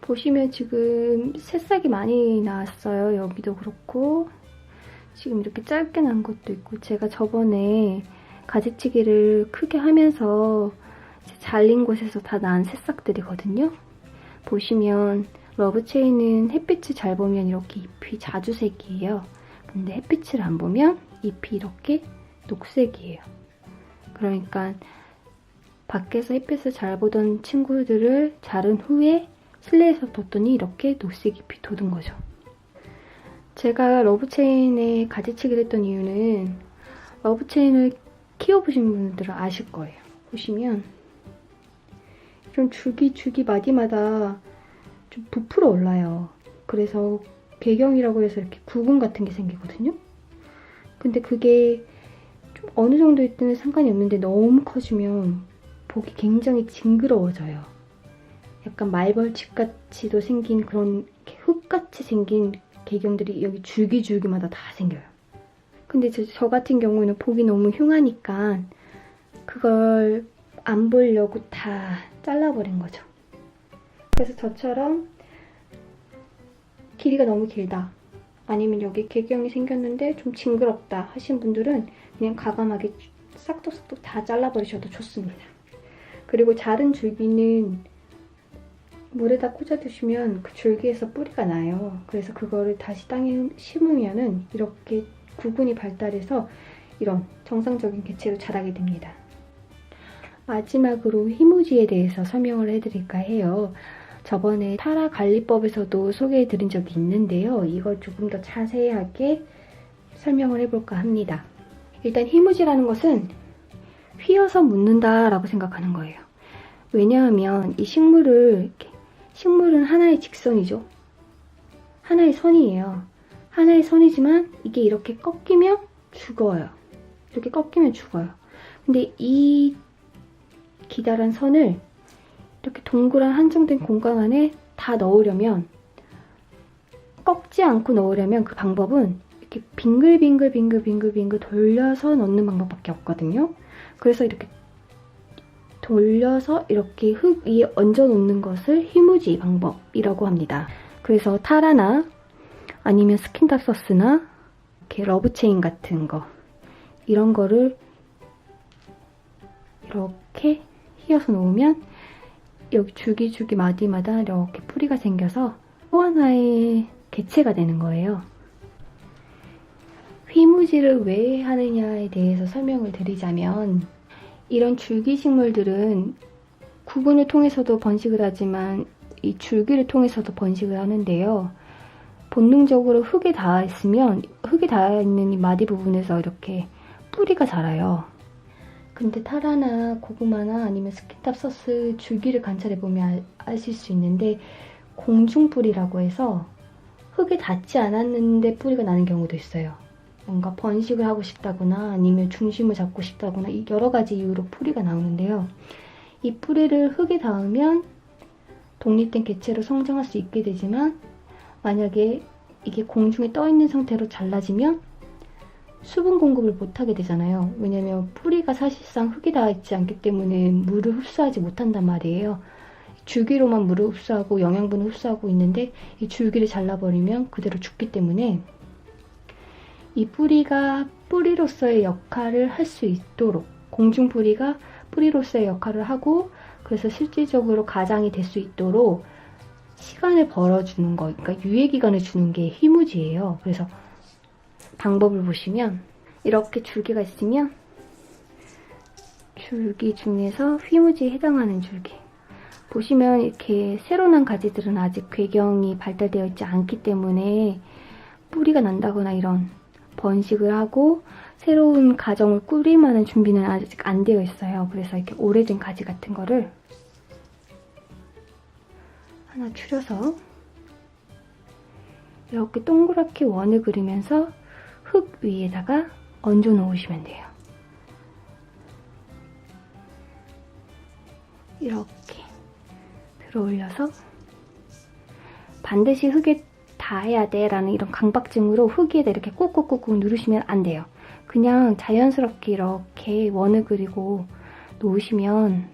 보시면 지금 새싹이 많이 나왔어요. 여기도 그렇고 지금 이렇게 짧게 난 것도 있고, 제가 저번에 가지치기를 크게 하면서 잘린 곳에서 다 난 새싹들이거든요. 보시면 러브체이는 햇빛을 잘 보면 이렇게 잎이 자주색이에요. 근데 햇빛을 안 보면 잎이 이렇게 녹색이에요. 그러니까 밖에서 햇빛을 잘 보던 친구들을 자른 후에 실내에서 뒀더니 이렇게 녹색 잎이 돋은 거죠. 제가 러브체인에 가지치기를 했던 이유는, 러브체인을 키워보신 분들은 아실 거예요. 보시면 이런 줄기 마디마다 좀 부풀어 올라요. 그래서 배경이라고 해서 이렇게 구근 같은 게 생기거든요. 근데 그게 좀 어느 정도일 때는 상관이 없는데 너무 커지면 보기 굉장히 징그러워져요. 약간 말벌집같이도 생긴 그런 흙같이 생긴 배경들이 여기 줄기마다 다 생겨요. 근데 저 같은 경우에는 보기 너무 흉하니까 그걸 안 보려고 다 잘라버린 거죠. 그래서 저처럼 길이가 너무 길다, 아니면 여기 개경이 생겼는데 좀 징그럽다 하신 분들은 그냥 과감하게 싹둑싹둑 다 잘라버리셔도 좋습니다. 그리고 자른 줄기는 물에다 꽂아두시면 그 줄기에서 뿌리가 나요. 그래서 그거를 다시 땅에 심으면은 이렇게 구근이 발달해서 이런 정상적인 개체로 자라게 됩니다. 마지막으로 희무지에 대해서 설명을 해드릴까 해요. 저번에 타라 관리법에서도 소개해드린 적이 있는데요. 이걸 조금 더 자세하게 설명을 해볼까 합니다. 일단 희무지라는 것은 휘어서 묻는다라고 생각하는 거예요. 왜냐하면 이 식물은 하나의 직선이죠. 하나의 선이에요. 하나의 선이지만 이게 이렇게 꺾이면 죽어요. 이렇게 꺾이면 죽어요. 근데 이 기다란 선을 이렇게 동그란 한정된 공간 안에 다 넣으려면, 꺾지 않고 넣으려면 그 방법은 이렇게 빙글빙글 돌려서 넣는 방법밖에 없거든요. 그래서 이렇게 돌려서 이렇게 흙 위에 얹어 놓는 것을 희무지 방법이라고 합니다. 그래서 타라나 아니면 스킨답서스나 이렇게 러브체인 같은 거, 이런 거를 이렇게 휘어서 놓으면 여기 줄기 마디마다 이렇게 뿌리가 생겨서 또 하나의 개체가 되는 거예요. 휘무지를 왜 하느냐에 대해서 설명을 드리자면, 이런 줄기식물들은 구근을 통해서도 번식을 하지만 이 줄기를 통해서도 번식을 하는데요. 본능적으로 흙에 닿아 있으면 흙에 닿아 있는 이 마디 부분에서 이렇게 뿌리가 자라요. 근데 타라나 고구마나 아니면 스킨답서스 줄기를 관찰해보면 아실 수 있는데, 공중뿌리라고 해서 흙에 닿지 않았는데 뿌리가 나는 경우도 있어요. 뭔가 번식을 하고 싶다거나 아니면 중심을 잡고 싶다거나 여러 가지 이유로 뿌리가 나오는데요. 이 뿌리를 흙에 닿으면 독립된 개체로 성장할 수 있게 되지만, 만약에 이게 공중에 떠 있는 상태로 잘라지면 수분 공급을 못하게 되잖아요. 왜냐면 뿌리가 사실상 흙에 닿아 있지 않기 때문에 물을 흡수하지 못한단 말이에요. 줄기로만 물을 흡수하고 영양분을 흡수하고 있는데, 이 줄기를 잘라버리면 그대로 죽기 때문에 이 뿌리가 뿌리로서의 역할을 할 수 있도록, 공중뿌리가 뿌리로서의 역할을 하고, 그래서 실질적으로 가장이 될 수 있도록 시간을 벌어주는 거, 그러니까 유예기간을 주는 게 희무지예요. 그래서 방법을 보시면 이렇게 줄기가 있으면 줄기 중에서 휘무지에 해당하는 줄기 보시면, 이렇게 새로 난 가지들은 아직 궤경이 발달되어 있지 않기 때문에 뿌리가 난다거나 이런 번식을 하고 새로운 가정을 꾸릴 만한 준비는 아직 안 되어 있어요. 그래서 이렇게 오래된 가지 같은 거를 하나 추려서 이렇게 동그랗게 원을 그리면서 흙 위에다가 얹어 놓으시면 돼요. 이렇게 들어 올려서, 반드시 흙에 닿아야 돼 라는 이런 강박증으로 흙 위에다 이렇게 꾹꾹꾹꾹 누르시면 안 돼요. 그냥 자연스럽게 이렇게 원을 그리고 놓으시면,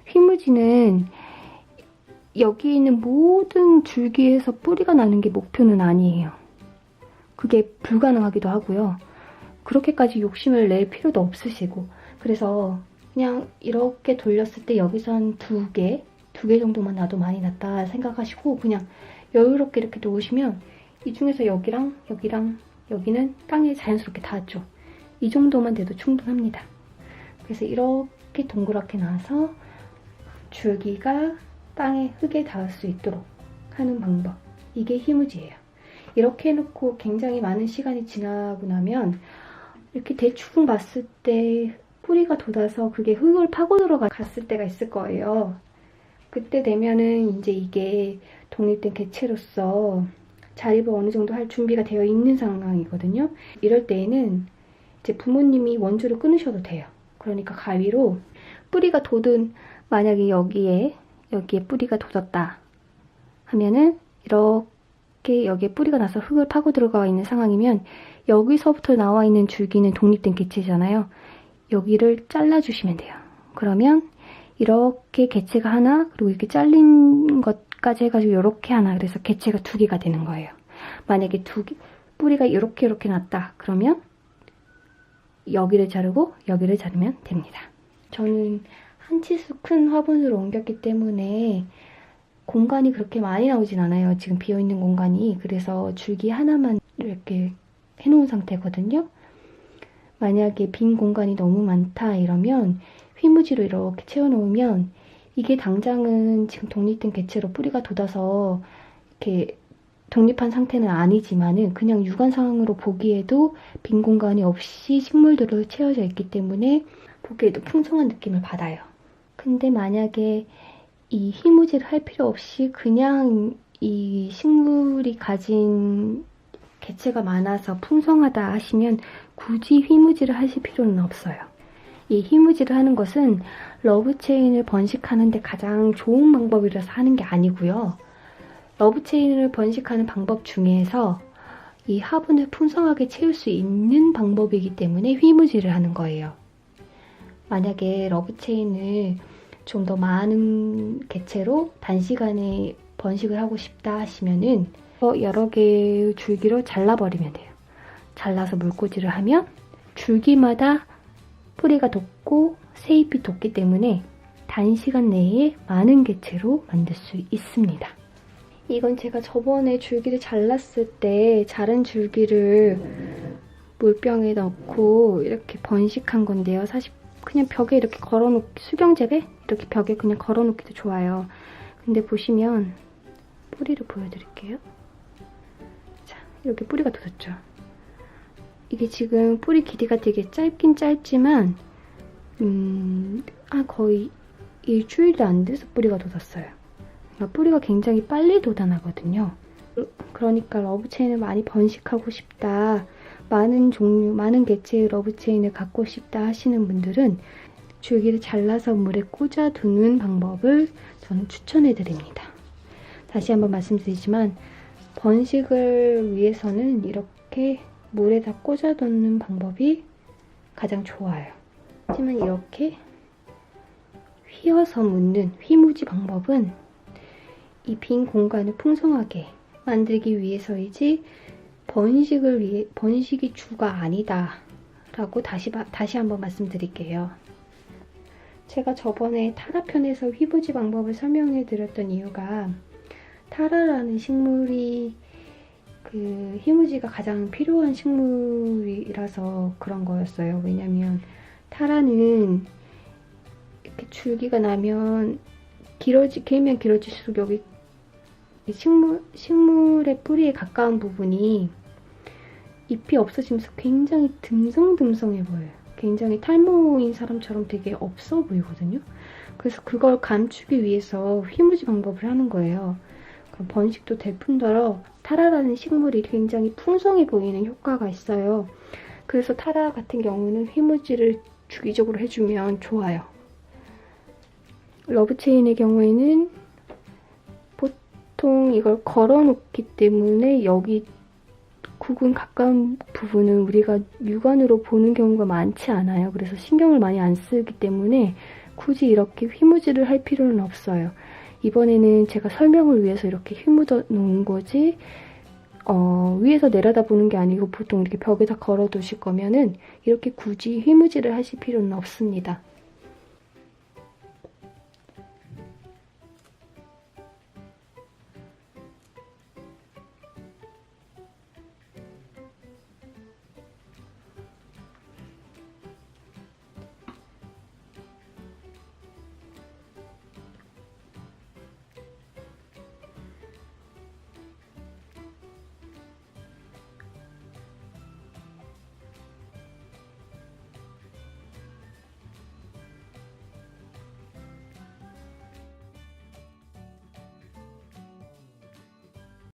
휘무지는 여기 있는 모든 줄기에서 뿌리가 나는 게 목표는 아니에요. 그게 불가능하기도 하고요. 그렇게까지 욕심을 낼 필요도 없으시고, 그래서 그냥 이렇게 돌렸을 때 여기서 한 두 개 정도만 놔도 많이 났다 생각하시고 그냥 여유롭게 이렇게 놓으시면 이 중에서 여기랑 여기는 땅에 자연스럽게 닿았죠. 이 정도만 돼도 충분합니다. 그래서 이렇게 동그랗게 놔서 줄기가 땅에 흙에 닿을 수 있도록 하는 방법. 이게 희무지예요. 이렇게 해놓고 굉장히 많은 시간이 지나고 나면 이렇게 대충 봤을 때 뿌리가 돋아서 그게 흙을 파고 들어갔을 때가 있을 거예요. 그때 되면은 이제 이게 독립된 개체로서 자립을 어느 정도 할 준비가 되어 있는 상황이거든요. 이럴 때에는 이제 부모님이 원주를 끊으셔도 돼요. 그러니까 가위로 뿌리가 돋은, 만약에 여기에 뿌리가 돋았다 하면은 이렇게 여기에 뿌리가 나서 흙을 파고 들어가 있는 상황이면 여기서부터 나와 있는 줄기는 독립된 개체잖아요. 여기를 잘라주시면 돼요. 그러면 이렇게 개체가 하나, 그리고 이렇게 잘린 것까지 해가지고 이렇게 하나, 그래서 개체가 두 개가 되는 거예요. 만약에 뿌리가 이렇게 났다 그러면 여기를 자르고 여기를 자르면 됩니다. 저는 한 치수 큰 화분으로 옮겼기 때문에 공간이 그렇게 많이 나오진 않아요. 지금 비어있는 공간이. 그래서 줄기 하나만 이렇게 해놓은 상태거든요. 만약에 빈 공간이 너무 많다 이러면 휘무지로 이렇게 채워놓으면 이게 당장은 지금 독립된 개체로 뿌리가 돋아서 이렇게 독립한 상태는 아니지만은 그냥 유관상으로 보기에도 빈 공간이 없이 식물들로 채워져 있기 때문에 보기에도 풍성한 느낌을 받아요. 근데 만약에 이 휘무지를 할 필요 없이 그냥 이 식물이 가진 개체가 많아서 풍성하다 하시면 굳이 휘무지를 하실 필요는 없어요. 이 휘무지를 하는 것은 러브체인을 번식하는 데 가장 좋은 방법이라서 하는 게 아니고요. 러브체인을 번식하는 방법 중에서 이 화분을 풍성하게 채울 수 있는 방법이기 때문에 휘무지를 하는 거예요. 만약에 러브체인을 좀 더 많은 개체로 단시간에 번식을 하고 싶다 하시면은 여러 개의 줄기로 잘라버리면 돼요. 잘라서 물꽂이를 하면 줄기마다 뿌리가 돋고 새잎이 돋기 때문에 단시간 내에 많은 개체로 만들 수 있습니다. 이건 제가 저번에 줄기를 잘랐을 때 자른 줄기를 물병에 넣고 이렇게 번식한 건데요. 사실 그냥 벽에 이렇게 걸어놓기, 수경재배? 이렇게 벽에 그냥 걸어놓기도 좋아요. 근데 보시면 뿌리를 보여드릴게요. 자, 이렇게 뿌리가 돋았죠. 이게 지금 뿌리 길이가 되게 짧긴 짧지만 거의 일주일도 안 돼서 뿌리가 돋았어요. 그러니까 뿌리가 굉장히 빨리 돋아나거든요. 그러니까 러브체인을 많이 번식하고 싶다, 많은 종류, 많은 개체의 러브체인을 갖고 싶다 하시는 분들은 줄기를 잘라서 물에 꽂아두는 방법을 저는 추천해드립니다. 다시 한번 말씀드리지만 번식을 위해서는 이렇게 물에다 꽂아두는 방법이 가장 좋아요. 하지만 이렇게 휘어서 묻는 휘무지 방법은 이 빈 공간을 풍성하게 만들기 위해서이지 번식이 주가 아니다 라고 다시 한번 말씀드릴게요. 제가 저번에 타라 편에서 휘무지 방법을 설명해 드렸던 이유가 타라라는 식물이 그 휘무지가 가장 필요한 식물이라서 그런 거였어요. 왜냐면 타라는 이렇게 줄기가 나면 길면 길어질수록 여기 식물의 뿌리에 가까운 부분이 잎이 없어지면서 굉장히 듬성듬성해 보여요. 굉장히 탈모인 사람처럼 되게 없어 보이거든요. 그래서 그걸 감추기 위해서 휘무지 방법을 하는 거예요. 그럼 번식도 될 뿐더러 타라라는 식물이 굉장히 풍성해 보이는 효과가 있어요. 그래서 타라 같은 경우는 휘무지를 주기적으로 해주면 좋아요. 러브체인의 경우에는 보통 이걸 걸어놓기 때문에 여기 구근 가까운 부분은 우리가 육안으로 보는 경우가 많지 않아요. 그래서 신경을 많이 안 쓰기 때문에 굳이 이렇게 휘무지를 할 필요는 없어요. 이번에는 제가 설명을 위해서 이렇게 휘묻어 놓은 거지, 위에서 내려다보는 게 아니고 보통 이렇게 벽에다 걸어 두실 거면은 이렇게 굳이 휘무지를 하실 필요는 없습니다.